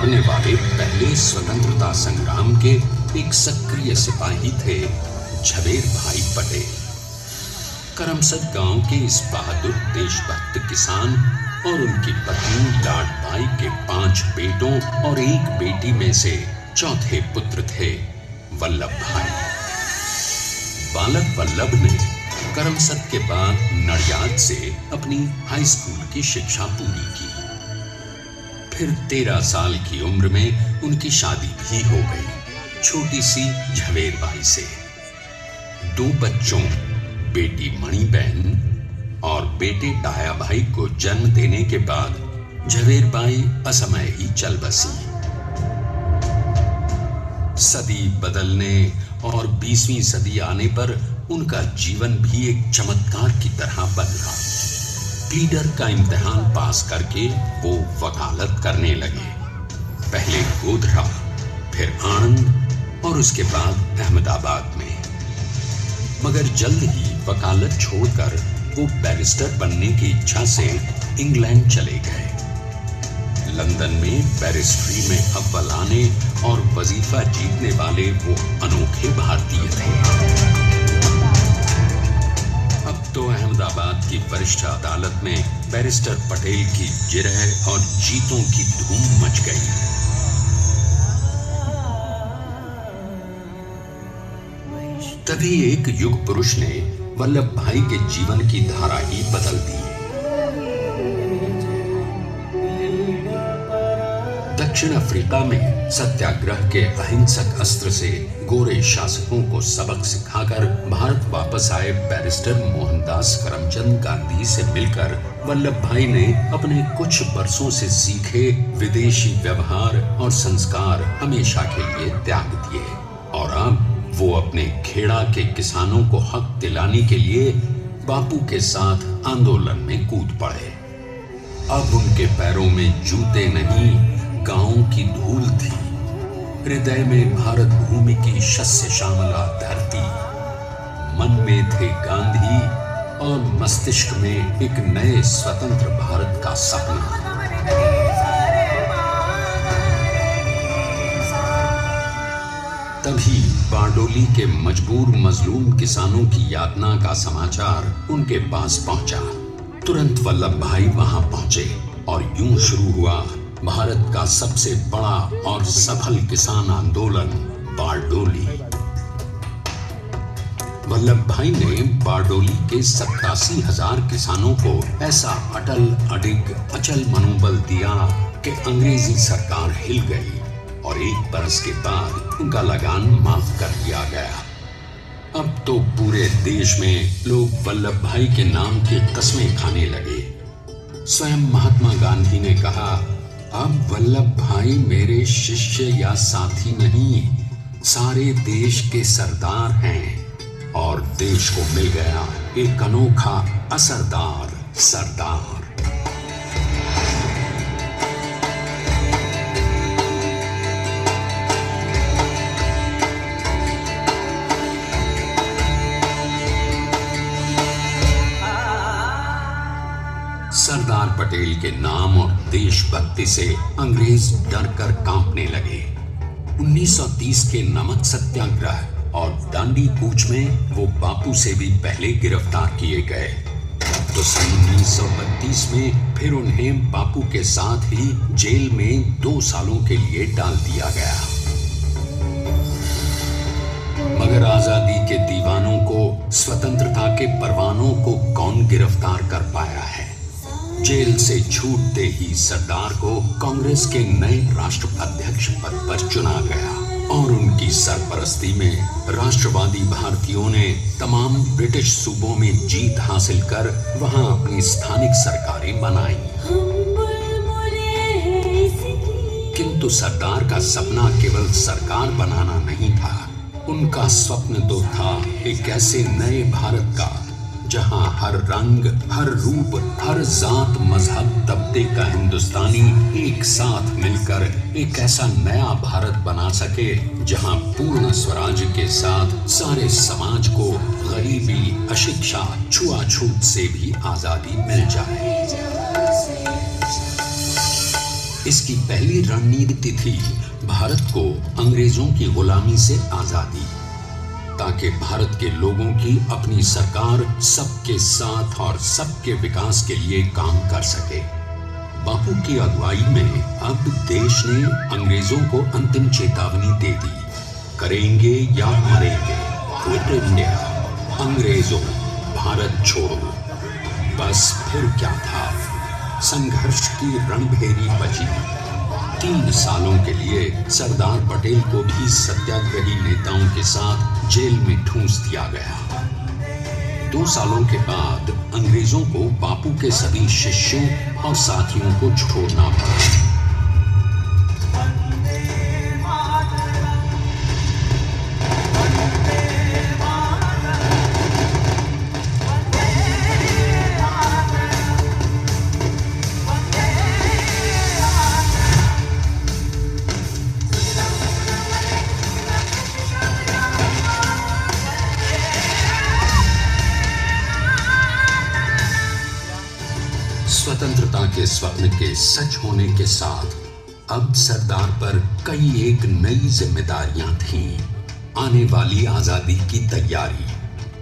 उभारने वाले पहले स्वतंत्रता संग्राम के एक सक्रिय सिपाही थे झवेर भाई पटेल। करमसद गांव के इस बहादुर देशभक्त किसान और उनकी पत्नी लाडबाई के 5 बेटों और 1 बेटी में से चौथे पुत्र थे वल्लभ भाई। बालक वल्लभ ने करमसद के बाद नडियाद से अपनी हाई स्कूल की शिक्षा पूरी की। फिर 13 साल की उम्र में उनकी शादी भी हो गई छोटी सी झवेर बाई से। 2 बच्चों बेटी मणिबेन और बेटे डाया भाई को जन्म देने के बाद झवेर बाई असमय ही चल बसी। सदी बदलने और 20वीं सदी आने पर उनका जीवन भी एक चमत्कार की तरह बदला। प्लीडर का इम्तिहान पास करके वो वकालत करने लगे, पहले गोधरा, फिर आणंद और उसके बाद अहमदाबाद में। मगर जल्द ही वकालत छोड़कर वो बैरिस्टर बनने की इच्छा से इंग्लैंड चले गए। लंदन में बैरिस्ट्री में अव्वल आने और वजीफा जीतने वाले वो अनोखे भारतीय थे। अब तो अहमदाबाद की वरिष्ठ अदालत में बैरिस्टर पटेल की जिरह और जीतों की धूम मच गई। तभी एक युग पुरुष ने वल्लभ भाई के जीवन की धारा ही बदल दी। दक्षिण अफ्रीका में सत्याग्रह के अहिंसक अस्त्र से गोरे शासकों को सबक सिखाकर भारत वापस आए बैरिस्टर मोहनदास करमचंद गांधी से मिलकर वल्लभ भाई ने अपने कुछ बरसों से सीखे विदेशी व्यवहार और संस्कार हमेशा के लिए त्याग दिए और अब वो अपने खेड़ा के किसानों को हक दिलाने के लिए बापू के साथ आंदोलन में कूद पड़े। अब उनके पैरों में जूते नहीं, गांवों की धूल थी। हृदय में भारत भूमि की शस्य श्यामला धरती। मन में थे गांधी और मस्तिष्क में एक नए स्वतंत्र भारत का सपना। तभी बारडोली के मजबूर मजलूम किसानों की यातना का समाचार उनके पास पहुंचा। तुरंत वल्लभ भाई वहां पहुंचे और यूं शुरू हुआ भारत का सबसे बड़ा और सफल किसान आंदोलन बारडोली। वल्लभ भाई ने बारडोली के 87,000 किसानों को ऐसा अटल अडिग अचल मनोबल दिया कि अंग्रेजी सरकार हिल गई और 1 बरस के बाद उनका लगान माफ कर दिया गया। अब तो पूरे देश में लोग वल्लभ भाई के नाम की कस्में खाने लगे। स्वयं महात्मा गांधी ने कहा, अब वल्लभ भाई मेरे शिष्य या साथी नहीं, सारे देश के सरदार हैं और देश को मिल गया एक अनोखा असरदार सरदार। सरदार पटेल के नाम और देशभक्ति से अंग्रेज डर कर कांपने लगे। 1930 के नमक सत्याग्रह और दांडी कूच में वो बापू से भी पहले गिरफ्तार किए गए। तो सन 1932 में फिर उन्हें बापू के साथ ही जेल में 2 सालों के लिए डाल दिया गया। मगर आजादी के दीवानों को, स्वतंत्रता के परवानों को कौन गिरफ्तार कर पाया है। जेल से छूटते ही सरदार को कांग्रेस के नए राष्ट्राध्यक्ष पद पर चुना गया और उनकी सरपरस्ती में राष्ट्रवादी भारतीयों ने तमाम ब्रिटिश सूबों में जीत हासिल कर वहां अपनी स्थानिक सरकारें बनाई। किंतु सरदार का सपना केवल सरकार बनाना नहीं था। उनका स्वप्न तो था एक ऐसे नए भारत का जहां हर रंग, हर रूप, हर जात, मजहब, तबके का हिंदुस्तानी एक साथ मिलकर एक ऐसा नया भारत बना सके जहां पूर्ण स्वराज के साथ सारे समाज को गरीबी, अशिक्षा, छुआछूत से भी आजादी मिल जाए। इसकी पहली रणनीति थी भारत को अंग्रेजों की गुलामी से आजादी, ताकि भारत के लोगों की अपनी सरकार सबके साथ और सबके विकास के लिए काम कर सके। बापू की अगुवाई में अब देश ने अंग्रेजों को अंतिम चेतावनी दे दी, करेंगे या मरेंगे, क्विट इंडिया, अंग्रेजों, भारत छोड़ो। बस फिर क्या था, संघर्ष की रणभेरी बची। 3 सालों के लिए सरदार पटेल को भी सत्याग्रही नेताओं के साथ जेल में ठूंस दिया गया। 2 सालों के बाद अंग्रेजों को बापू के सभी शिष्यों और साथियों को छोड़ना पड़ा। स्वतंत्रता के स्वप्न के सच होने के साथ अब सरदार पर कई एक नई जिम्मेदारियां थीं। आने वाली आजादी की तैयारी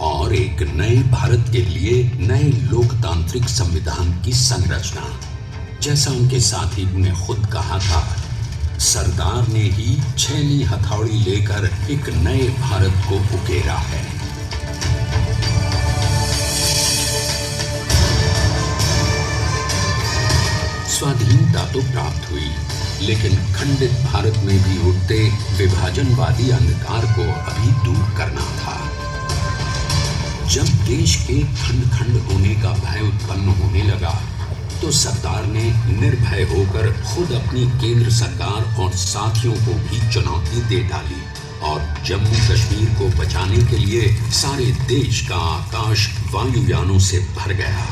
और एक नए भारत के लिए नए लोकतांत्रिक संविधान की संरचना। जैसा उनके साथी ने खुद कहा था, सरदार ने ही 6वीं हथौड़ी लेकर एक नए भारत को उकेरा है। स्वाधीनता तो प्राप्त हुई, लेकिन खंडित भारत में भी उठते विभाजनवादी अंधकार को अभी दूर करना था। जब देश के खंड खंड होने का भय उत्पन्न होने लगा, तो सरदार ने निर्भय होकर खुद अपनी केंद्र सरकार और साथियों को भी चुनौती दे डाली और जम्मू कश्मीर को बचाने के लिए सारे देश का आकाश वायुयानों से भर गया।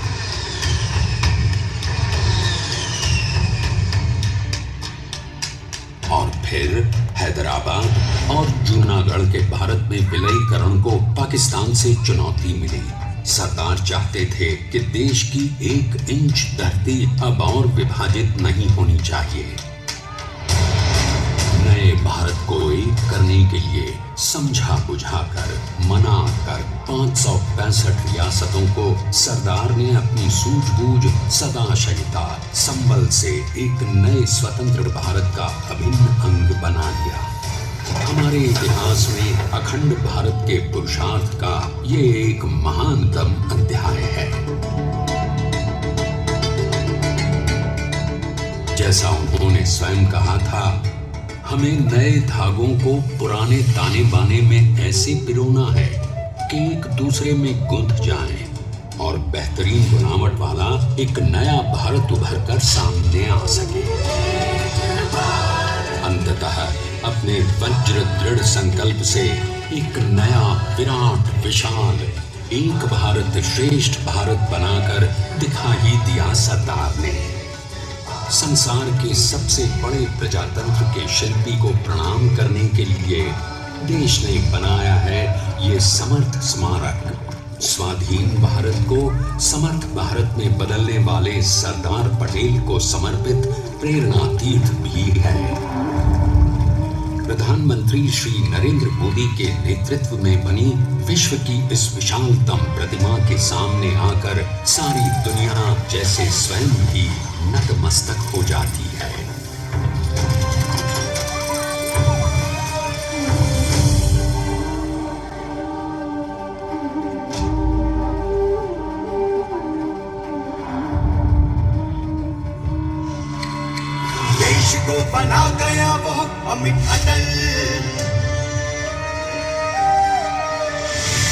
और फिर हैदराबाद और जूनागढ़ के भारत में विलयीकरण को पाकिस्तान से चुनौती मिली। सरदार चाहते थे कि देश की 1 इंच धरती अब और विभाजित नहीं होनी चाहिए। नए भारत को एक करने के लिए समझा बुझाकर मना कर 565 रियासतों को सरदार ने अपनी सूझबूझ सदाशयता संबल से एक नए स्वतंत्र भारत का अभिन्न अंग बना लिया। हमारे इतिहास में अखंड भारत के पुरुषार्थ का ये एक महानतम अध्याय है। जैसा उन्होंने स्वयं कहा था, हमें नए धागों को पुराने ताने बाने में ऐसे पिरोना है कि एक दूसरे में गुंथ जाएं और बेहतरीन बनावट वाला एक नया भारत उभर कर सामने आ सके। अंततः अपने वज्र दृढ़ संकल्प से एक नया विराट विशाल एक भारत श्रेष्ठ भारत बनाकर दिखा ही दिया सरदार ने। संसार के सबसे बड़े प्रजातंत्र के शिल्पी को प्रणाम करने के लिए देश ने बनाया है ये समर्थ स्मारक। स्वाधीन भारत को समर्थ भारत में बदलने वाले सरदार पटेल को समर्पित प्रेरणा तीर्थ भी है। प्रधानमंत्री श्री नरेंद्र मोदी के नेतृत्व में बनी विश्व की इस विशालतम प्रतिमा के सामने आकर सारी दुनिया जैसे स्वयं ही नतमस्तक हो जाती है। देश को बना गया वो अमित अटल,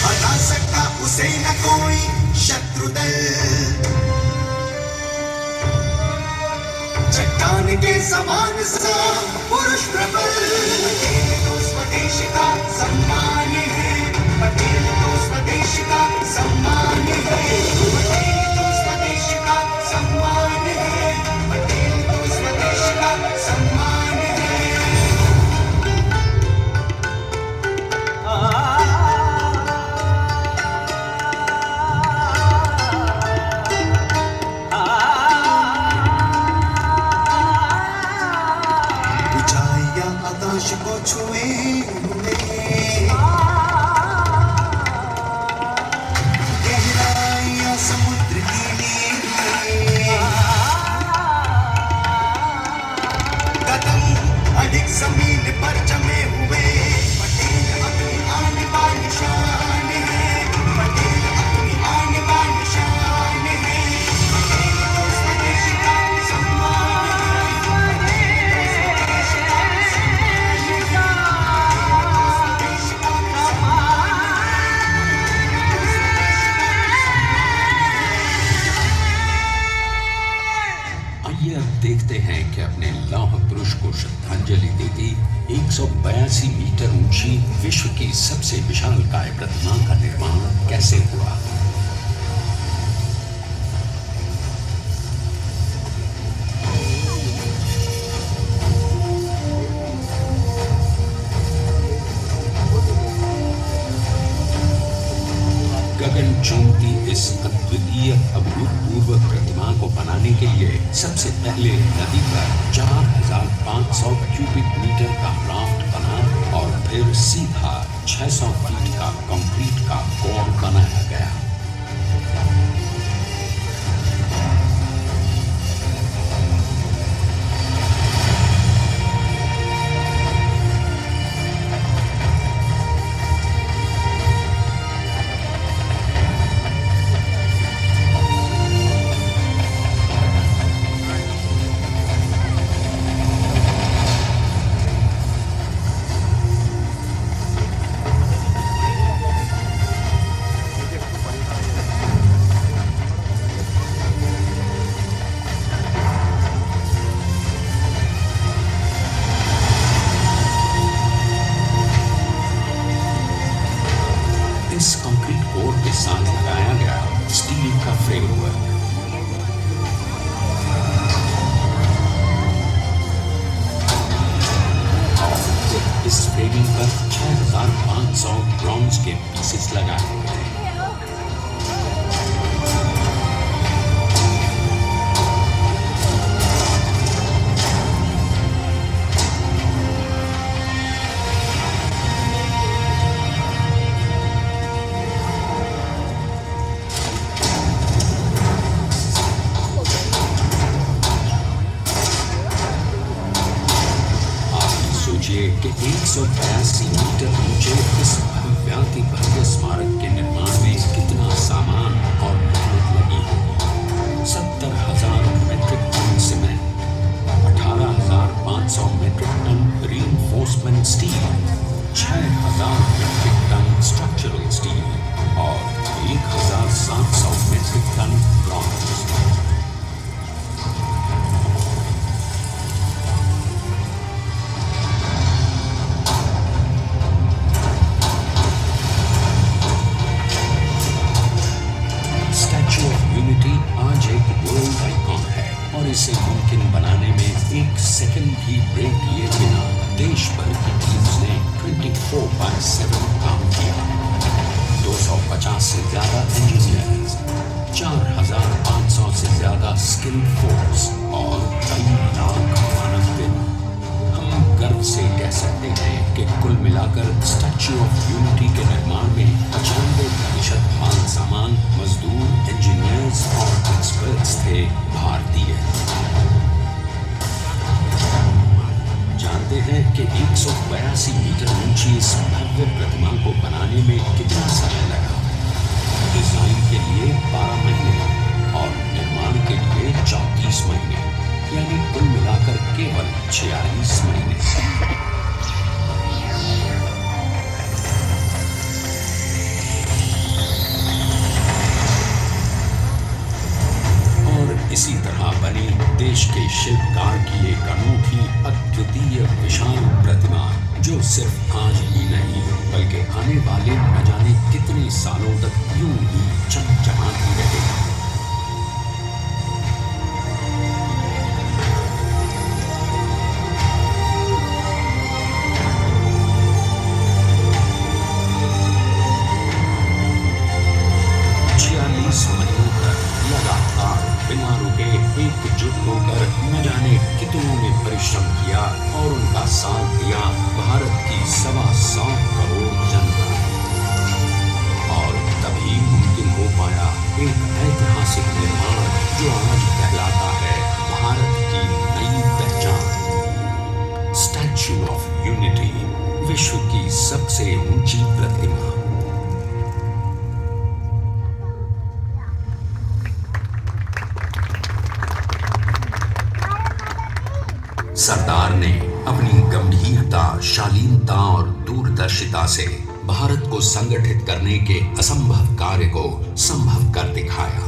हरा सकता उसे न कोई शत्रु दल। चट्टान के समान सा पुरुष प्रबल, पटेल तो स्वदेश का सम्मान है, पटेल तो स्वदेश का सम्मान है, पटेल तो स्वदेश का सम्मान है, पटेल तो स्वदेश का सम्मान है। आकाश को छुए हुए गहराइयां समुद्र की नीली कदम अधिक जमीन पर जमे हुए पटेल अपनी आने वाली शान है पटेल अपनी आने वाली शान है पटेल तो स्वदेश का सम्मान आइए अब देखते हैं कि अपने लौह पुरुष को श्रद्धांजलि देती 182 मीटर ऊंची विश्व की सबसे विशालकाय प्रतिमा का निर्माण कैसे हुआ। गगनचुंबी इस अद्वितीय अभूतपूर्व प्रतिमा को बनाने के लिए सबसे पहले नदी पर 4,500 क्यूबिक मीटर का राफ्ट बना और फिर सीधा 600 फीट का कंक्रीट का कोर बनाया गया। इस कंक्रीट कोर के साथ लगाया गया स्टील का फ्रेमवर्क इस फ्रेमिंग पर 6,500 ब्रॉन्ज के पीसेस लगाए गए हैं। सोचिए कि 182 मीटर ऊंचे इस भव्याति भव्य स्मारक के निर्माण में कितना सामान और मेहनत लगी होगी। 70,000 metric tonne cement, 18,500 metric tonne reinforcement steel, 6,000 metric tonne structural steel और 1,700 मेट्रिक टन ब्रॉन्ज। आज एक वर्ल्ड आइकॉन है और इसे मुमकिन बनाने में एक सेकंड भी ब्रेक लिए बिना देश भर की टीम्स ने 24/7 काम किया। 250 से ज्यादा इंजीनियर्स, 4,500 से ज्यादा स्किल फोर्स और कई लाख मानव दिन। हम गर्व से कह सकते हैं कि कुल मिलाकर स्टैच्यू ऑफ यूनिटी के निर्माण में 95% माल सामान, मजदूर, इंजीनियर्स और एक्सपर्ट्स थे भारतीय। जानते हैं कि 182 मीटर ऊंची इस भव्य प्रतिमा को बनाने में कितना समय लगा। डिजाइन के लिए 12 महीने और निर्माण के लिए 34 महीने, यानी कुल मिलाकर केवल 46 महीने। इसी तरह बनी देश के शिल्पकार की एक अनूठी अद्वितीय विशाल प्रतिमा, जो सिर्फ आज ही नहीं बल्कि आने वाले न जाने कितने सालों तक यूं ही चमचमाती रहेगी। बिना रुके एकजुट होकर न जाने कितनों ने परिश्रम किया और उनका साथ दिया भारत की 125 करोड़ जनता। और तभी मुमकिन हो पाया एक ऐतिहासिक निर्माण जो आज कहलाता है भारत की नई पहचान। स्टैच्यू ऑफ यूनिटी, विश्व की सबसे ऊंची प्रतिमा। सरदार ने अपनी गंभीरता, शालीनता और दूरदर्शिता से भारत को संगठित करने के असंभव कार्य को संभव कर दिखाया।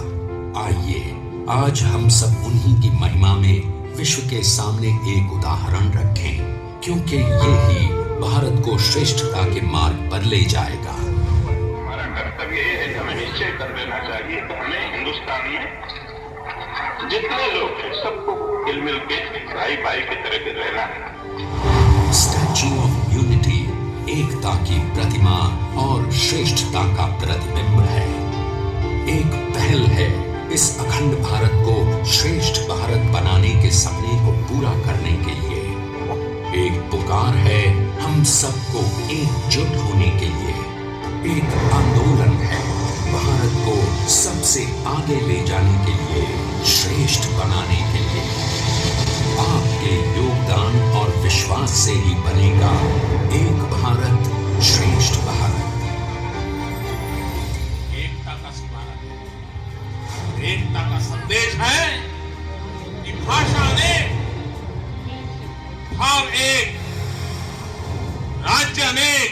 आइए आज हम सब उन्हीं की महिमा में विश्व के सामने एक उदाहरण रखें, क्योंकि ये ही भारत को श्रेष्ठता के मार्ग पर ले जाएगा। हमारा कर्तव्य ये है कि हमें निश्चय कर लेना चाहिए कि हमें हिंदुस्तान में जितने लोग हैं सबको मिल मिल के भाई भाई की तरह के रहना है। स्टैच्यू ऑफ यूनिटी एकता की प्रतिमा और श्रेष्ठता का प्रतिबिंब है। एक पहल है इस अखंड भारत को श्रेष्ठ भारत बनाने के सपने को पूरा करने के लिए। एक पुकार है हम सबको एकजुट होने के लिए। एक आंदोलन है भारत को सबसे आगे ले जाने के लिए, श्रेष्ठ बनाने के लिए। आपके योगदान और विश्वास से ही बनेगा एक भारत श्रेष्ठ भारत। एकता का स्मारक है, एकता का संदेश है कि भाषा अनेक, भाव एक, राज्य अनेक,